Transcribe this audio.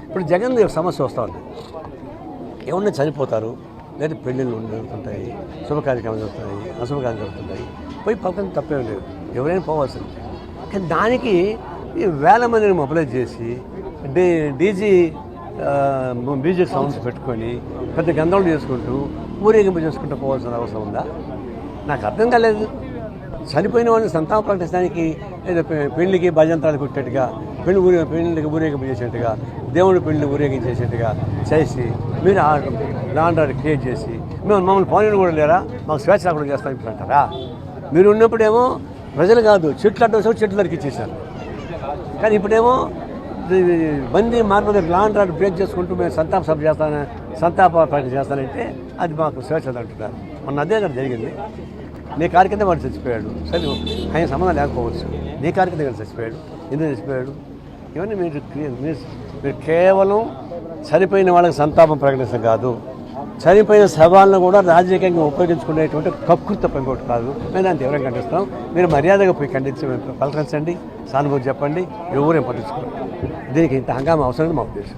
ఇప్పుడు జగన్ సమస్య వస్తూ ఉంది. ఎవరన్నా చనిపోతారు, లేదా పెళ్ళిళ్ళు జరుగుతుంటాయి, శుభకార్యక్రమాలు జరుగుతాయి, అశుభకార్యాలు జరుగుతుంటాయి, పోయి పక్కన తప్పేం లేదు, ఎవరైనా పోవాల్సింది. కానీ దానికి వేల మందిని మొబిలైజ్ చేసి డీజీ మ్యూజిక్ సౌండ్స్ పెట్టుకొని పెద్ద గందరగోళం చేసుకుంటూ ఊరేగింపు చేసుకుంటూ పోవాల్సిన అవసరం ఉందా? నాకు అర్థం కాలేదు. చనిపోయిన వాళ్ళని సంతాప ప్రకటించడానికి లేదా పెళ్లికి భజంత్రాలు కొట్టేట్టుగా పెళ్లికి ఊరేగింపు చేసేట్టుగా దేవుడి పెళ్లి ఊరేగించేసేట్టుగా చేసి మీరు లాండ్ ఆర్డర్ క్రియేట్ చేసి మేము మమ్మల్ని పనులు కూడా లేరా, మాకు స్వేచ్ఛ కూడా చేస్తాం ఇప్పుడు అంటారా? మీరు ఉన్నప్పుడేమో ప్రజలు కాదు చెట్లు అడ్డం చెట్లు దరికి ఇచ్చేసారు. కానీ ఇప్పుడేమో బందీ మార్పు లాండ్ ఆర్డర్ బ్రేక్ చేసుకుంటూ మేము సంతాప సభ సంతాప ప్రకటన చేస్తానంటే అది మాకు స్వేచ్ఛ అంటున్నారు. మొన్న అదే కదా జరిగింది. నీ కారు కింద వాడు చచ్చిపోయాడు, సరే ఆయన సంబంధం లేకపోవచ్చు, నీ కారు కింద వాడు చచ్చిపోయాడు, ఎందుకు చచ్చిపోయాడు? ఇవన్నీ మీరు కేవలం చనిపోయిన వాళ్ళకి సంతాపం ప్రకటించడం కాదు, చనిపోయిన సవాళ్ళను కూడా రాజకీయంగా ఉపయోగించుకునేటువంటి కకృత ఇంకోటి కాదు. మేము దాన్ని తీవ్రంగా ఖండిస్తాం. మీరు మర్యాదగా పోయి పలకరించండి, సానుభూతి చెప్పండి, ఎవరేం పట్టించుకోరు. దీనికి ఇంత హంగామా అవసరం మా ఉద్దేశం.